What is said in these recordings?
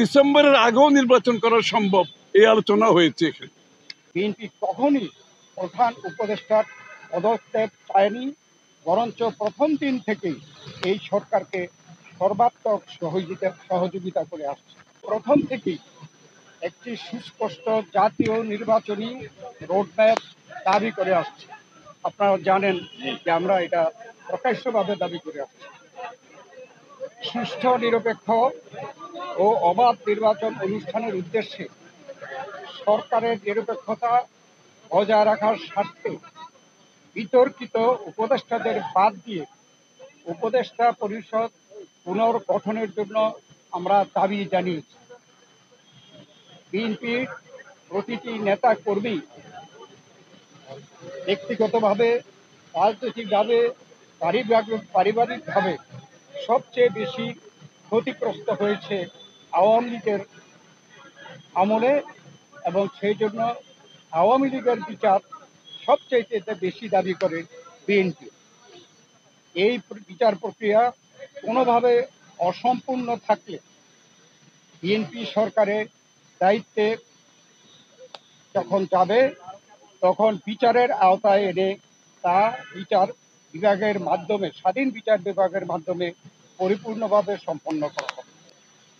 ডিসেম্বরের আগেও নির্বাচন করা সম্ভব, এই আলোচনা হয়েছে এখানে। বিএনপি কখনই প্রধান উপদেষ্টার পদত্যাগ চায়নি, বরঞ্চ প্রথম দিন থেকেই এই সরকারকে সর্বাত্মক সহযোগিতা করে আসছে। প্রথম থেকেই একটি সুস্পষ্ট জাতীয় নির্বাচনী রোডম্যাপ দাবি করে আসছে। আপনারা জানেন যে আমরা এটা প্রকাশ্যভাবে দাবি করে আসছি। সুষ্ঠু, নিরপেক্ষ ও অবাধ নির্বাচন অনুষ্ঠানের উদ্দেশ্যে সরকারের নিরপেক্ষতা বজায় রাখার স্বার্থে বিতর্কিত উপদেষ্টাদের বাদ দিয়ে উপদেষ্টা পরিষদ পুনর্গঠনের জন্য আমরা দাবি জানিয়েছি। বিএনপির প্রতিটি নেতা কর্মী ব্যক্তিগতভাবে, রাজনৈতিকভাবে, পারিবারিকভাবে সবচেয়ে বেশি ক্ষতিগ্রস্ত হয়েছে আওয়ামী লীগের আমলে, এবং সেই জন্য আওয়ামী লীগের বিচার সবচেয়ে বেশি দাবি করে বিএনপি। এই বিচার প্রক্রিয়া কোনোভাবে অসম্পূর্ণ থাকলে বিএনপি সরকারের দায়িত্বে যখন যাবে, তখন বিচারের আওতায় এনে তা বিচার বিভাগের মাধ্যমে, স্বাধীন বিচার বিভাগের মাধ্যমে পরিপূর্ণভাবে সম্পন্ন করা হবে।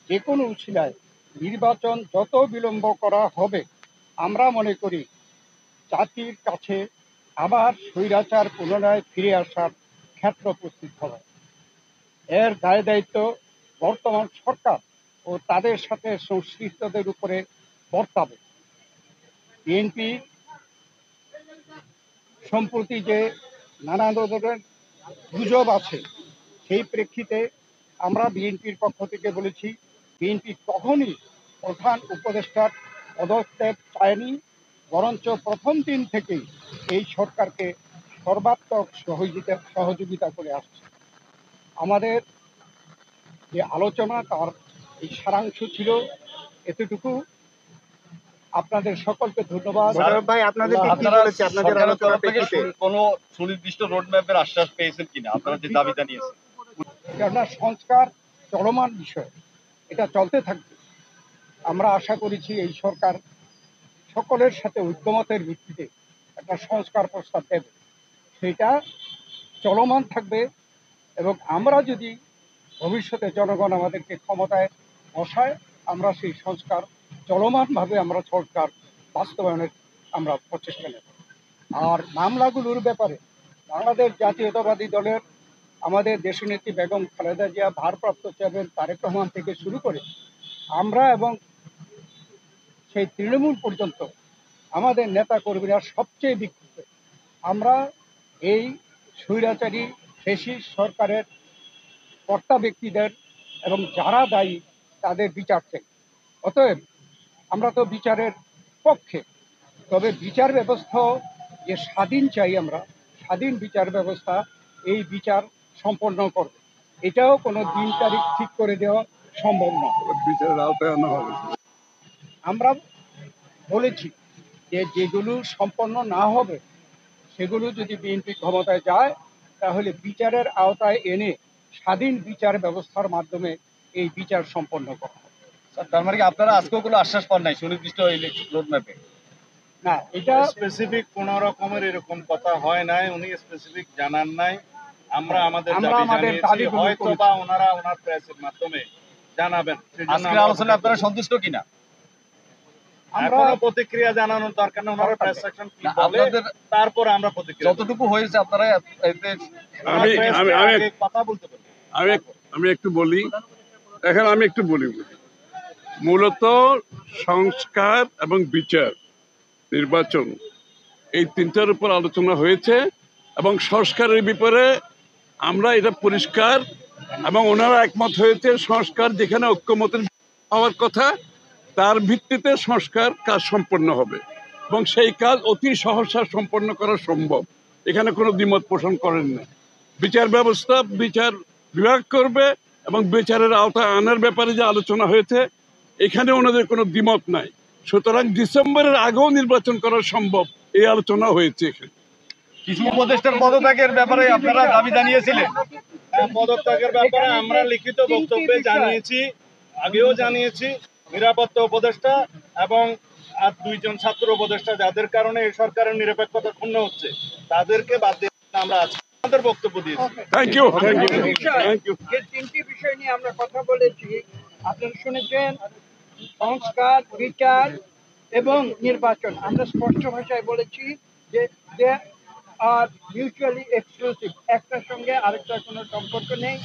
যে কোনো উছিলায় নির্বাচন যত বিলম্ব করা হবে, আমরা মনে করি জাতির কাছে আবার স্বৈরাচার পুনরায় ফিরে আসার ক্ষেত্র উপস্থিত হবে। এর দায় দায়িত্ব বর্তমান সরকার ও তাদের সাথে সংশ্লিষ্টদের উপরে বর্তাবে। বিএনপি সম্প্রতি যে নানা ধরনের গুজব আছে, সেই প্রেক্ষিতে আমরা বিএনপির পক্ষ থেকে বলেছি, বিএনপি কখনই প্রধান উপদেষ্টার পদত্যাগ চায়নি, বরঞ্চ প্রথম দিন থেকেই এই সরকারকে সর্বাত্মক সহযোগিতা করে আসছে। আমাদের যে আলোচনা, তার এই সারাংশ ছিল এতটুকু। আপনাদের সকলকে ধন্যবাদ। ভাই, আপনাদের কোনো সুনির্দিষ্ট রোডম্যাপের আশ্বাস পেয়েছেন কিনা আপনারা যে দাবি জানিয়েছেন? কেননা সংস্কার চলমান বিষয়, এটা চলতে থাকবে। আমরা আশা করেছি এই সরকার সকলের সাথে ঐক্যমতের ভিত্তিতে একটা সংস্কার প্রস্তাব দেবে, সেটা চলমান থাকবে। এবং আমরা যদি ভবিষ্যতে জনগণ আমাদেরকে ক্ষমতায় বসায়, আমরা সেই সংস্কার চলমানভাবে আমরা সরকার বাস্তবায়নের আমরা প্রচেষ্টা নেব। আর মামলাগুলোর ব্যাপারে বাংলাদেশ জাতীয়তাবাদী দলের আমাদের দেশনেত্রী বেগম খালেদা জিয়া, ভারপ্রাপ্ত চেয়ারম্যান তারেক রহমান থেকে শুরু করে আমরা এবং সেই তৃণমূল পর্যন্ত আমাদের নেতা কর্মীরা সবচেয়ে বিক্ষুব্ধ। আমরা এই স্বৈরাচারী ফ্যাসিস্ট সরকারের কর্তা ব্যক্তিদের এবং যারা দায়ী তাদের বিচার চাই। অতএব আমরা তো বিচারের পক্ষে, তবে বিচার ব্যবস্থা যে স্বাধীন চাই, আমরা স্বাধীন বিচার ব্যবস্থা এই বিচার সম্পন্ন করবে, এটাও কোনো দিন তারিখ ঠিক করে দেওয়া সম্ভব না। বিচারের আওতায় আনা হবে। আমরা বলেছি যে যেগুলো সম্পন্ন না হবে, সেগুলো যদি বিএনপি ক্ষমতায় যায়, তাহলে বিচারের আওতায় এনে স্বাধীন বিচার ব্যবস্থার মাধ্যমে এই বিচার সম্পন্ন করা হবে। তার মানে কি আপনারা আজকেও কোনো আশ্বাস পান নাই সুনির্দিষ্ট রোডম্যাপে? না, এটা স্পেসিফিক কোন রকমের এরকম কথা হয় নাই, উনি স্পেসিফিক জানান নাই। আমরা আমাদের দাবি হয়তো বা ওনারা ওনার প্রেসের মাধ্যমে জানাবেন। আজকের আলোচনা আপনারা সন্তুষ্ট কিনা? আমরা প্রতিক্রিয়া জানানোর দরকার নেই, ওনারা প্রেস সেকশন কি বলে তারপর আমরা প্রতিক্রিয়া যতটুকু হয়েছে আপনারা এতে কথা বলতে পারি। আমি একটু বলি, এখন আমি একটু বলি, মূলত সংস্কার এবং বিচার, নির্বাচন, এই তিনটার উপর আলোচনা হয়েছে এবং সংস্কারের ব্যাপারে আমরা এটা পরিষ্কার এবং ওনারা একমত হয়েছে। সংস্কার যেখানে ঐক্যমতের হওয়ার কথা, তার ভিত্তিতে সংস্কার কাজ সম্পন্ন হবে এবং সেই কাজ অতি সহসা সম্পন্ন করা সম্ভব। এখানে কোনো দ্বিমত পোষণ করেন না। বিচার ব্যবস্থা বিচার বিভাগ করবে এবং বিচারের আওতায় আনার ব্যাপারে যে আলোচনা হয়েছে, এখানে ওনাদের কোনো দ্বিমত নাই। সুতরাং ডিসেম্বরের আগেও নির্বাচন করা সম্ভব, এই আলোচনা হয়েছে এখানে। কিছু উপদেষ্টার পদত্যাগের ব্যাপারে আপনারা দাবি জানিয়েছিলেন? পদত্যাগের ব্যাপারে আমরা লিখিত বক্তব্যে জানিয়েছি আগেও জানিয়েছি, নিরাপত্তা উপদেষ্টা এবং আর দুইজন ছাত্র উপদেষ্টা যাদের কারণে এই সরকারের নিরপেক্ষতা ক্ষুণ্ণ হচ্ছে, তাদেরকে বাদ দিয়ে আমরা আজকে আমাদের বক্তব্য দিয়েছি। থ্যাংক ইউ থ্যাংক ইউ বিষয়, থ্যাংক ইউ যে তিনটি বিষয় নিয়ে আমরা কথা বলেছি, আপনারা শুনেছেন, সংস্কার, বিচার এবং নির্বাচন। আমরা স্পষ্ট ভাষায় বলেছি যে দে আর মিউচুয়ালি এক্সক্লুসিভ, একটার সঙ্গে আরেকটার কোনো সম্পর্ক নেই।